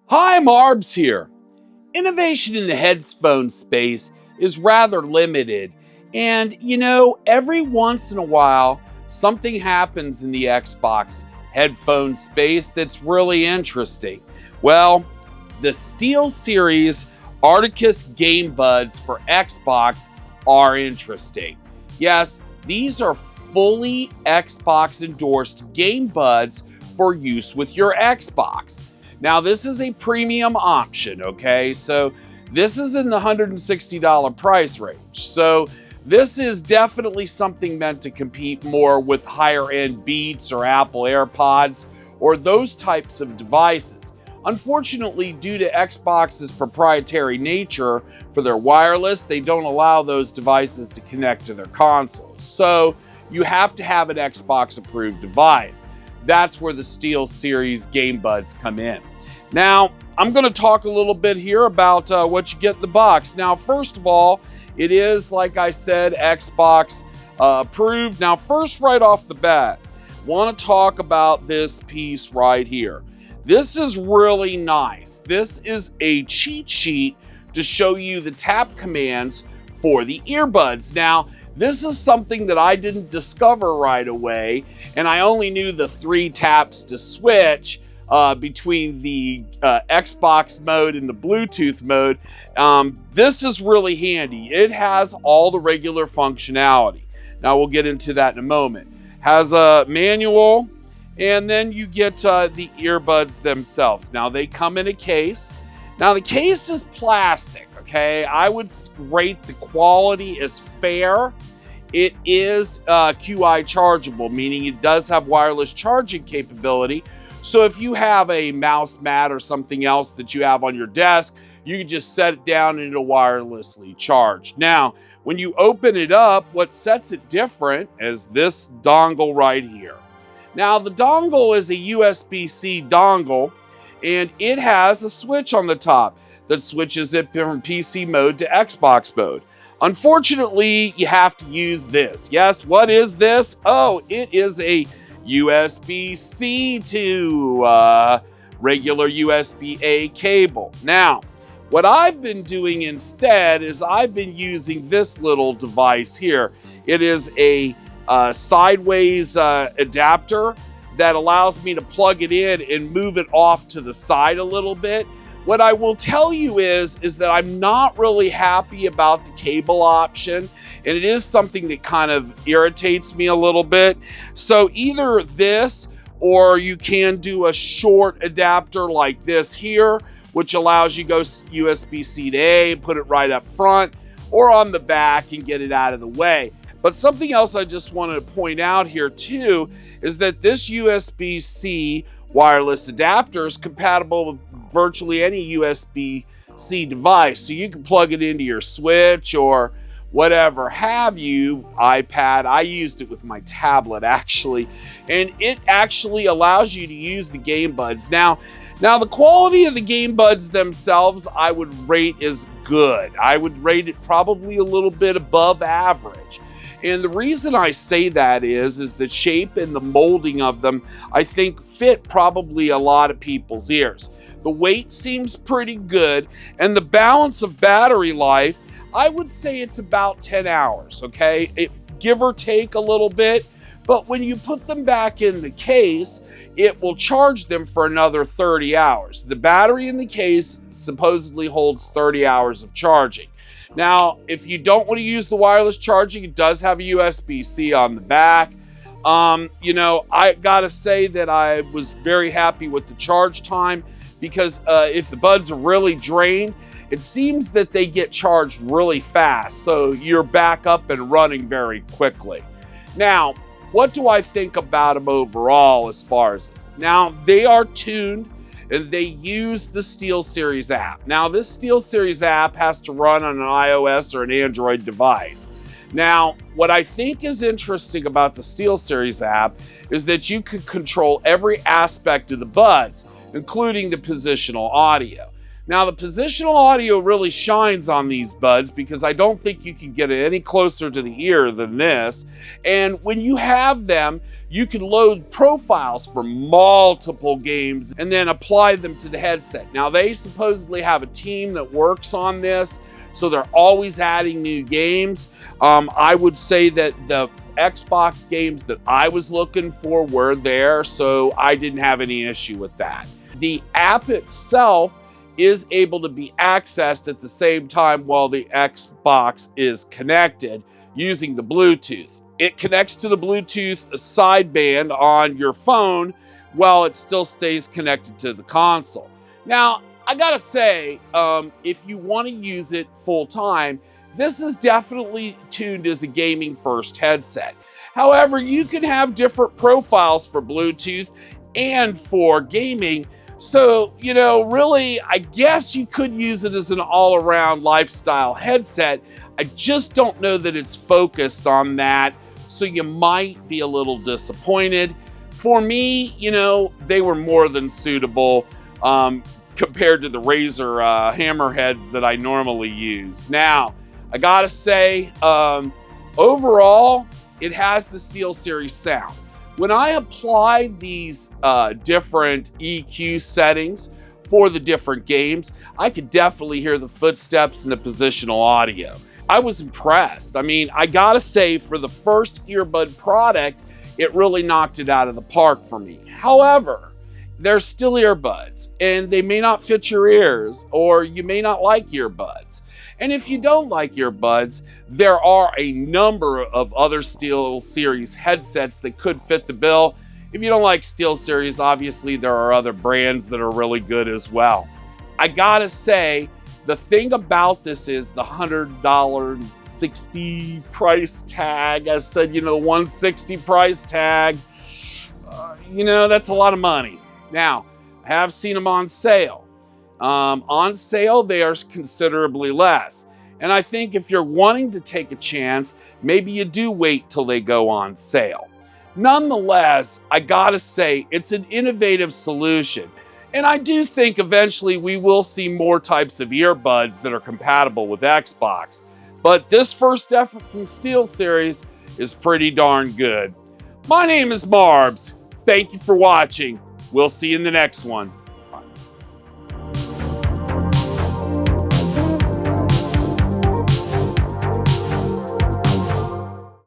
Hi, Marbs here. Innovation in the headphone space is rather limited, and every once in a while, something happens in the Xbox headphone space that's really interesting. Well, the Steelseries Arctis Gamebuds for Xbox are interesting. Yes, these are fully Xbox endorsed game buds for use with your Xbox. Now, this is a premium option, okay? So this is in the $160 price range. So this is definitely something meant to compete more with higher end Beats or Apple AirPods or those types of devices. Unfortunately, due to Xbox's proprietary nature for their wireless, they don't allow those devices to connect to their consoles. So you have to have an Xbox approved device. That's where the Steelseries Gamebuds come in. Now, I'm going to talk a little bit here about what you get in the box. Now, first of all, it is, like I said, Xbox approved. Now, first, right off the bat, want to talk about this piece right here. This is really nice. This is a cheat sheet to show you the tap commands for the earbuds. Now, this is something that I didn't discover right away, and I only knew the 3 taps to switch between the Xbox mode and the Bluetooth mode. This is really handy. It has all the regular functionality. Now, we'll get into that in a moment. Has a manual, and then you get the earbuds themselves. Now, they come in a case. Now, the case is plastic, okay? I would rate the quality as fair. It is QI chargeable, meaning it does have wireless charging capability. So if you have a mouse mat or something else that you have on your desk, you can just set it down and it'll wirelessly charge. Now, when you open it up, what sets it different is this dongle right here. Now, the dongle is a USB-C dongle, and it has a switch on the top that switches it from PC mode to Xbox mode. Unfortunately, you have to use this. Yes, what is this? Oh, it is a USB-C to regular USB-A cable. Now, what I've been doing instead is I've been using this little device here. It is a sideways adapter that allows me to plug it in and move it off to the side a little bit. What I will tell you is that I'm not really happy about the cable option, and it is something that kind of irritates me a little bit. So either this, or you can do a short adapter like this here, which allows you to go USB-C to A, put it right up front, or on the back and get it out of the way. But something else I just wanted to point out here too is that this USB-C wireless adapter is compatible with virtually any USB-C device. So you can plug it into your Switch or whatever have you, iPad. I used it with my tablet actually, and it actually allows you to use the Game Buds. Now the quality of the Game Buds themselves I would rate as good. I would rate it probably a little bit above average. And the reason I say that is the shape and the molding of them, I think, fit probably a lot of people's ears. The weight seems pretty good, and the balance of battery life, I would say it's about 10 hours, okay? Give or take a little bit, but when you put them back in the case, it will charge them for another 30 hours. The battery in the case supposedly holds 30 hours of charging. Now, if you don't want to use the wireless charging, it does have a USB-C on the back. I gotta say that I was very happy with the charge time because if the buds are really drained, it seems that they get charged really fast. So you're back up and running very quickly. Now, what do I think about them overall as far as this? Now, they are tuned and they use the Steelseries app. Now, this Steelseries app has to run on an iOS or an Android device. Now, what I think is interesting about the Steelseries app is that you can control every aspect of the buds, including the positional audio. Now, the positional audio really shines on these buds because I don't think you can get it any closer to the ear than this. And when you have them, you can load profiles for multiple games and then apply them to the headset. Now, they supposedly have a team that works on this, so they're always adding new games. I would say that the Xbox games that I was looking for were there, so I didn't have any issue with that. The app itself is able to be accessed at the same time while the Xbox is connected using the Bluetooth. It connects to the Bluetooth sideband on your phone while it still stays connected to the console. Now, I gotta say, if you want to use it full time, this is definitely tuned as a gaming first headset. However, you can have different profiles for Bluetooth and for gaming. So, really, I guess you could use it as an all-around lifestyle headset. I just don't know that it's focused on that, so you might be a little disappointed. For me, they were more than suitable compared to the Razer hammerheads that I normally use. Now, I gotta say, overall, it has the Steelseries sound. When I applied these different EQ settings for the different games, I could definitely hear the footsteps and the positional audio. I was impressed. I mean, I gotta say, for the first earbud product, it really knocked it out of the park for me. However, they're still earbuds, and they may not fit your ears, or you may not like earbuds. And if you don't like earbuds, there are a number of other Steelseries headsets that could fit the bill. If you don't like Steelseries, obviously there are other brands that are really good as well. I gotta say, the thing about this is the $100.60 price tag. I said, the $160 price tag, that's a lot of money. Now, I have seen them on sale. On sale, they are considerably less. And I think if you're wanting to take a chance, maybe you do wait till they go on sale. Nonetheless, I gotta say, it's an innovative solution. And I do think eventually we will see more types of earbuds that are compatible with Xbox. But this first effort from Steelseries is pretty darn good. My name is Marbs. Thank you for watching. We'll see you in the next one.